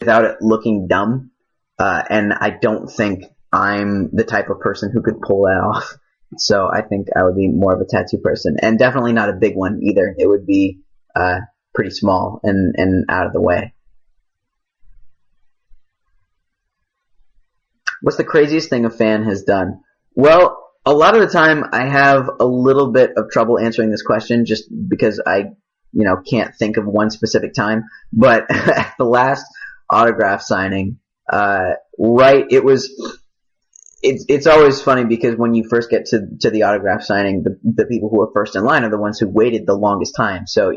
without it looking dumb. And I don't think I'm the type of person who could pull that off. So I think I would be more of a tattoo person, and definitely not a big one either. It would be pretty small and out of the way. What's the craziest thing a fan has done? Well, a lot of the time I have a little bit of trouble answering this question just because I, can't think of one specific time. But at the last autograph signing, it's always funny because when you first get to the autograph signing, the people who are first in line are the ones who waited the longest time. So,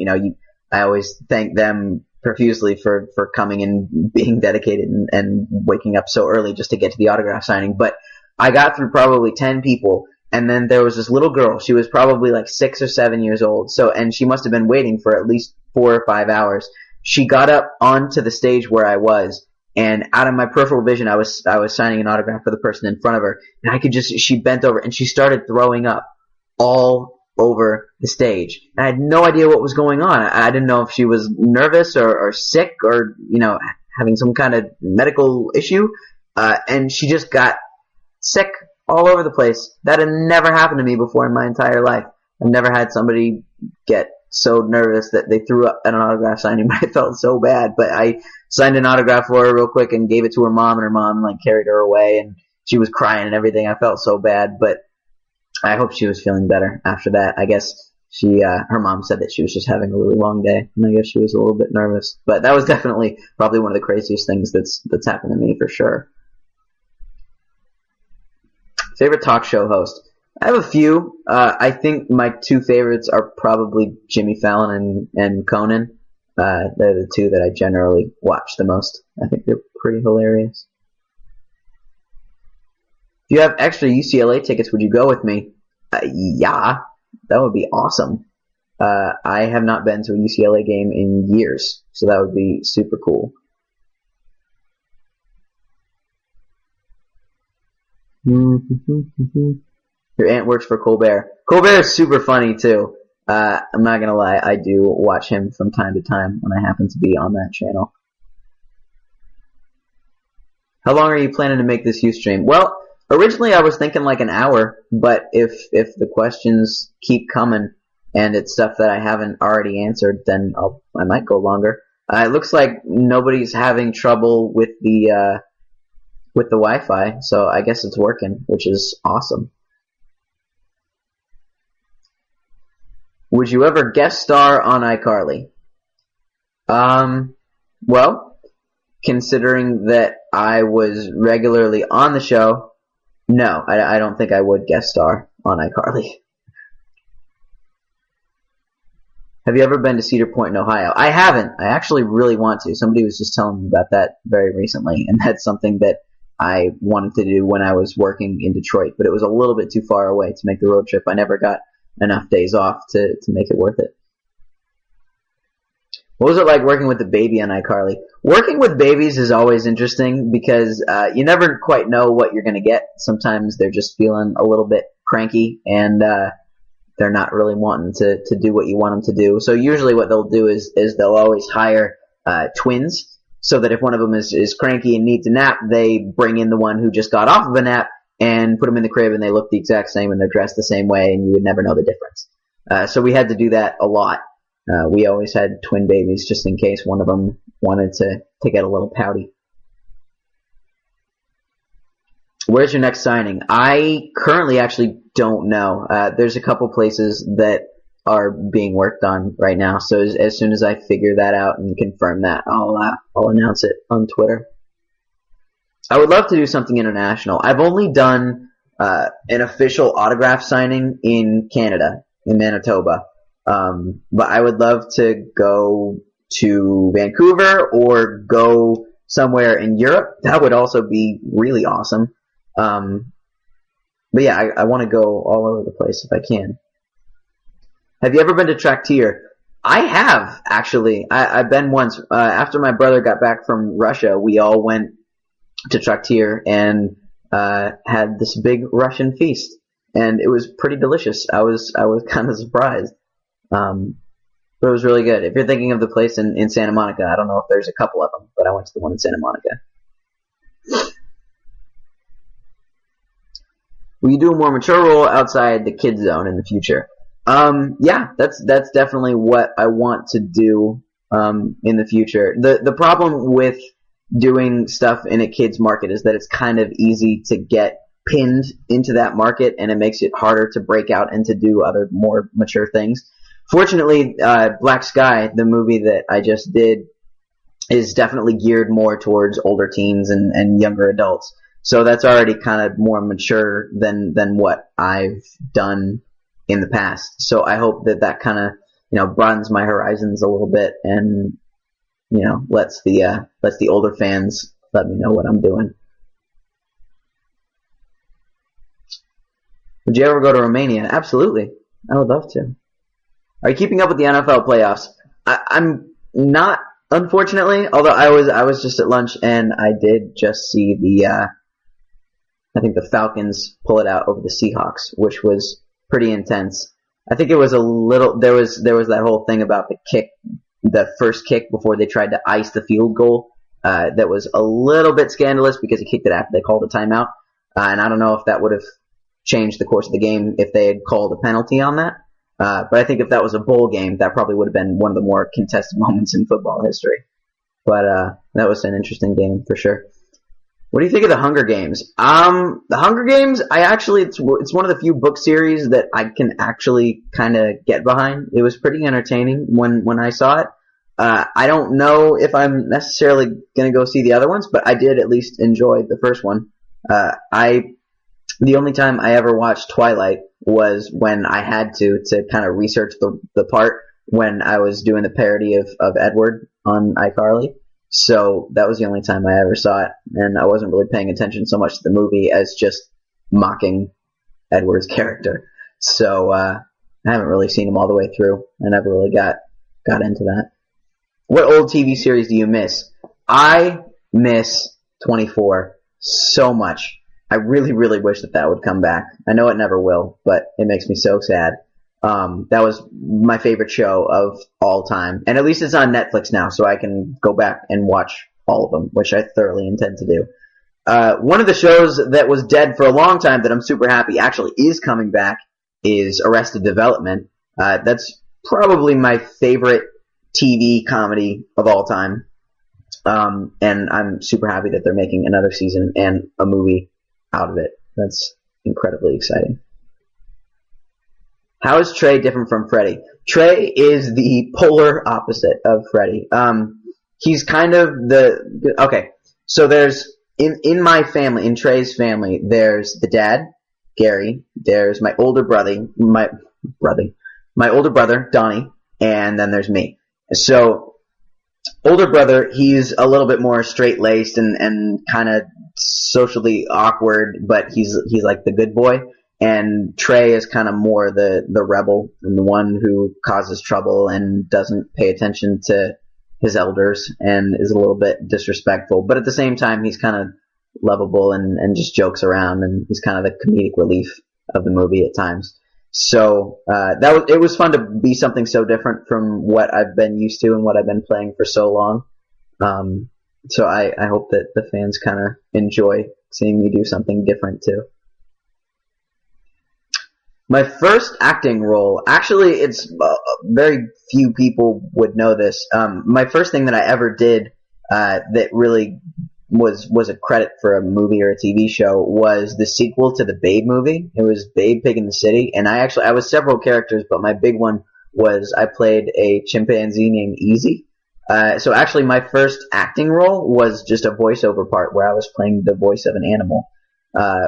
I always thank them profusely for coming and being dedicated and waking up so early just to get to the autograph signing. But I got through probably 10 people, and then there was this little girl. She was probably like 6 or 7 years old. And she must have been waiting for at least 4 or 5 hours. She got up onto the stage where I was, and out of my peripheral vision, I was signing an autograph for the person in front of her, and she bent over and she started throwing up all over the stage. And I had no idea what was going on. I didn't know if she was nervous or sick or, having some kind of medical issue. And she just got sick all over the place. That had never happened to me before in my entire life. I've never had somebody get so nervous that they threw up at an autograph signing, but I felt so bad. But I signed an autograph for her real quick and gave it to her mom, and her mom carried her away, and she was crying and everything. I felt so bad, but I hope she was feeling better after that. I guess her mom said that she was just having a really long day, and I guess she was a little bit nervous. But that was definitely probably one of the craziest things that's happened to me for sure. Favorite talk show host? I have a few. I think my 2 favorites are probably Jimmy Fallon and Conan. They're the 2 that I generally watch the most. I think they're pretty hilarious. If you have extra UCLA tickets, would you go with me? Yeah, that would be awesome. I have not been to a UCLA game in years, so that would be super cool. Your aunt works for Colbert. Colbert is super funny too. I'm not gonna lie, I do watch him from time to time when I happen to be on that channel. How long are you planning to make this Ustream? Well, originally I was thinking like an hour, but if the questions keep coming and it's stuff that I haven't already answered, then I might go longer. It looks like nobody's having trouble with the Wi-Fi, so I guess it's working, which is awesome. Would you ever guest star on iCarly? Well, considering that I was regularly on the show, no, I don't think I would guest star on iCarly. Have you ever been to Cedar Point in Ohio? I haven't. I actually really want to. Somebody was just telling me about that very recently, and that's something that I wanted to do when I was working in Detroit, but it was a little bit too far away to make the road trip. I never got enough days off to make it worth it. What was it like working with the baby on iCarly? Working with babies is always interesting because you never quite know what you're going to get. Sometimes they're just feeling a little bit cranky and they're not really wanting to do what you want them to do. So usually what they'll do is they'll always hire twins so that if one of them is cranky and needs a nap, they bring in the one who just got off of a nap and put them in the crib, and they look the exact same and they're dressed the same way, and you would never know the difference. So we had to do that a lot. We always had twin babies just in case one of them wanted to get a little pouty. Where's your next signing? I currently actually don't know. There's a couple places that are being worked on right now, so as soon as I figure that out and confirm that, I'll announce it on Twitter. I would love to do something international. I've only done an official autograph signing in Canada, in Manitoba. But I would love to go to Vancouver or go somewhere in Europe. That would also be really awesome. But yeah, I want to go all over the place if I can. Have you ever been to Traktir? I have, actually. I've been once. After my brother got back from Russia, we all went to Traktir and had this big Russian feast. And it was pretty delicious. I was kind of surprised. But But it was really good. If you're thinking of the place in Santa Monica, I don't know if there's a couple of them, but I went to the one in Santa Monica. Will you do a more mature role outside the kid zone in the future? Yeah, that's definitely what I want to do in the future. The problem with doing stuff in a kids market is that it's kind of easy to get pinned into that market, and it makes it harder to break out and to do other more mature things. Fortunately, Black Sky, the movie that I just did, is definitely geared more towards older teens and younger adults. So that's already kind of more mature than what I've done in the past. So I hope that kind of, broadens my horizons a little bit and, lets the older fans let me know what I'm doing. Would you ever go to Romania? Absolutely. I would love to. Are you keeping up with the NFL playoffs? I'm not, unfortunately, although I was just at lunch and I did just see I think the Falcons pull it out over the Seahawks, which was pretty intense. I think it was there was that whole thing about the first kick before they tried to ice the field goal, that was a little bit scandalous because he kicked it after they called a timeout. And I don't know if that would have changed the course of the game if they had called a penalty on that. But I think if that was a bowl game, that probably would have been one of the more contested moments in football history. But that was an interesting game for sure. What do you think of the Hunger Games? The Hunger Games, it's one of the few book series that I can actually kind of get behind. It was pretty entertaining when I saw it. I don't know if I'm necessarily going to go see the other ones, but I did at least enjoy the first one. The only time I ever watched Twilight was when I had to kind of research the part when I was doing the parody of Edward on iCarly. So that was the only time I ever saw it, and I wasn't really paying attention so much to the movie as just mocking Edward's character. So I haven't really seen him all the way through. I never really got into that. What old TV series do you miss? I miss 24 so much. I really, really wish that would come back. I know it never will, but it makes me so sad. That was my favorite show of all time. And at least it's on Netflix now, so I can go back and watch all of them, which I thoroughly intend to do. One of the shows that was dead for a long time that I'm super happy actually is coming back is Arrested Development. That's probably my favorite TV comedy of all time. And I'm super happy that they're making another season and a movie out of it. That's incredibly exciting. How is Trey different from Freddy? Trey is the polar opposite of Freddy. He's kind of okay. So there's in my family, in Trey's family, there's the dad, Gary. There's my older brother, my older brother, Donnie, and then there's me. So older brother, he's a little bit more straight-laced and kind of socially awkward, but he's like the good boy. And Trey is kind of more the rebel and the one who causes trouble and doesn't pay attention to his elders and is a little bit disrespectful. But at the same time, he's kind of lovable and just jokes around, and he's kind of the comedic relief of the movie at times. So it was fun to be something so different from what I've been used to and what I've been playing for so long. So I hope that the fans kind of enjoy seeing me do something different too. My first acting role, actually, it's very few people would know this. My first thing that I ever did that really was a credit for a movie or a TV show was the sequel to the Babe movie. It was Babe, Pig in the City, and I was several characters, but my big one was I played a chimpanzee named Easy. So actually, my first acting role was just a voiceover part where I was playing the voice of an animal.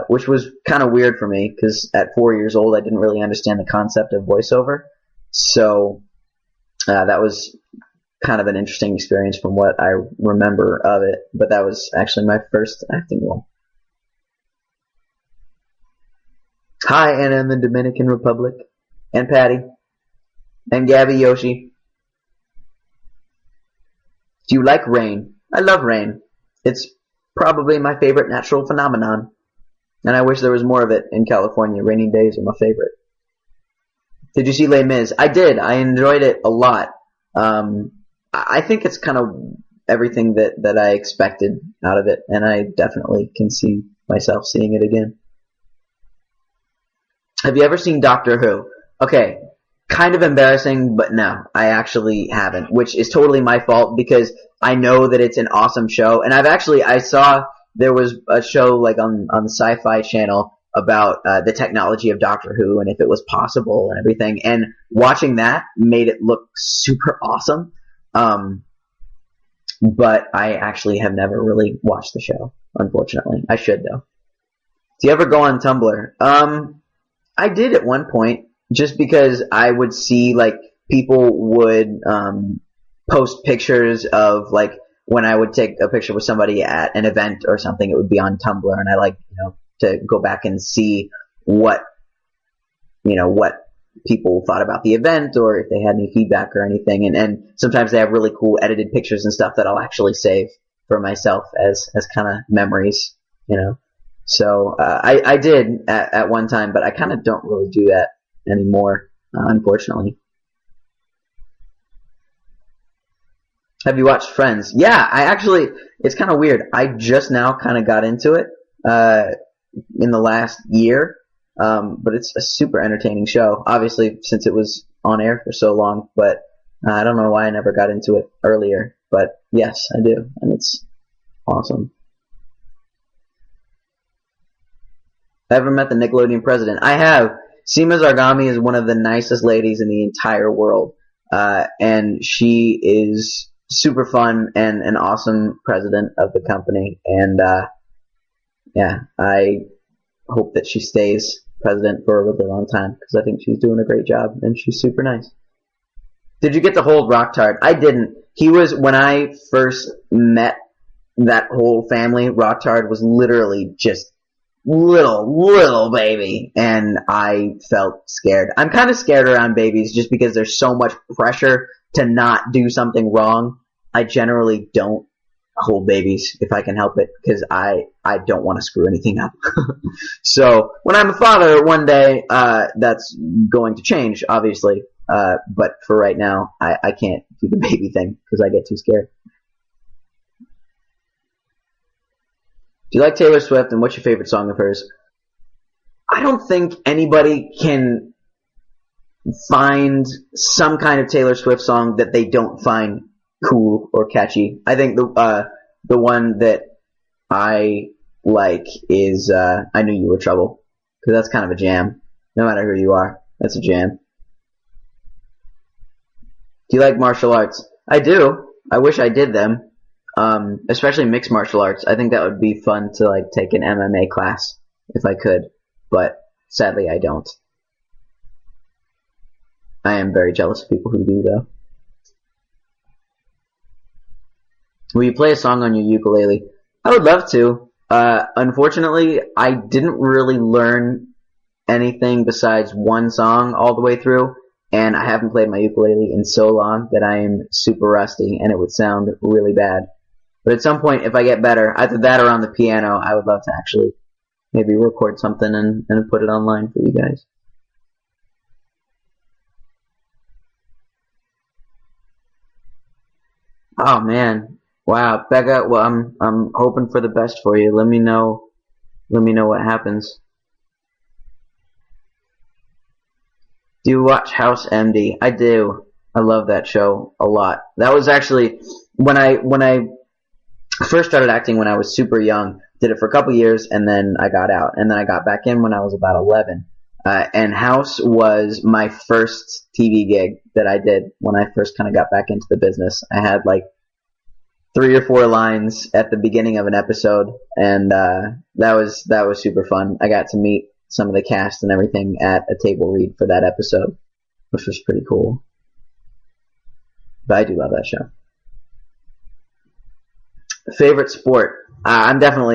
Which was kind of weird for me because at 4 years old I didn't really understand the concept of voiceover. So that was kind of an interesting experience from what I remember of it. But that was actually my first acting role. Hi, Anna in the Dominican Republic, and Patty, and Gabby Yoshi. Do you like rain? I love rain. It's probably my favorite natural phenomenon. And I wish there was more of it in California. Rainy days are my favorite. Did you see Les Mis? I did. I enjoyed it a lot. I think it's kind of everything that I expected out of it, and I definitely can see myself seeing it again. Have you ever seen Doctor Who? Okay, kind of embarrassing, but no, I actually haven't, which is totally my fault because I know that it's an awesome show, and I saw there was a show like on the Sci-Fi Channel about the technology of Doctor Who and if it was possible and everything, and watching that made it look super awesome. But I actually have never really watched the show, unfortunately. I should though. Do you ever go on Tumblr? I did at one point, just because I would see like people would post pictures of like when I would take a picture with somebody at an event or something, it would be on Tumblr, and I like to go back and see what people thought about the event or if they had any feedback or anything, and sometimes they have really cool edited pictures and stuff that I'll actually save for myself as kind of memories, So I did at one time, but I kind of don't really do that anymore, unfortunately. Have you watched Friends? Yeah, it's kind of weird. I just now kind of got into it in the last year, but it's a super entertaining show, obviously, since it was on air for so long, but I don't know why I never got into it earlier, but yes, I do, and it's awesome. Ever met the Nickelodeon president? I have. Seema Zargami is one of the nicest ladies in the entire world, and she is super fun and an awesome president of the company, and yeah, I hope that she stays president for a really long time because I think she's doing a great job and she's super nice. Did you get to hold Rocktard? I didn't. When I first met that whole family, Rocktard was literally just little baby, and I felt scared. I'm kind of scared around babies just because there's so much pressure to not do something wrong. I generally don't hold babies if I can help it because I don't want to screw anything up. So when I'm a father one day, that's going to change, obviously. But for right now, I can't do the baby thing because I get too scared. Do you like Taylor Swift, and what's your favorite song of hers? I don't think anybody can find some kind of Taylor Swift song that they don't find cool or catchy. I think the one that I like is I Knew You Were Trouble, because that's kind of a jam. No matter who you are, that's a jam. Do you like martial arts? I do. I wish I did them. Especially mixed martial arts. I think that would be fun to like take an MMA class if I could, but sadly I don't. I am very jealous of people who do though. Will you play a song on your ukulele? I would love to. Unfortunately, I didn't really learn anything besides one song all the way through, and I haven't played my ukulele in so long that I am super rusty, and it would sound really bad. But at some point, if I get better, either that or on the piano, I would love to actually maybe record something and put it online for you guys. Oh man, wow, Becca. Well, I'm hoping for the best for you. Let me know what happens. Do you watch House MD? I do. I love that show a lot. That was actually when I first started acting when I was super young. Did it for a couple years, and then I got out, and then I got back in when I was about 11. And House was my first TV gig that I did when I first kind of got back into the business. I had like 3 or 4 lines at the beginning of an episode, and that was super fun. I got to meet some of the cast and everything at a table read for that episode, which was pretty cool. But I do love that show. Favorite sport? I'm definitely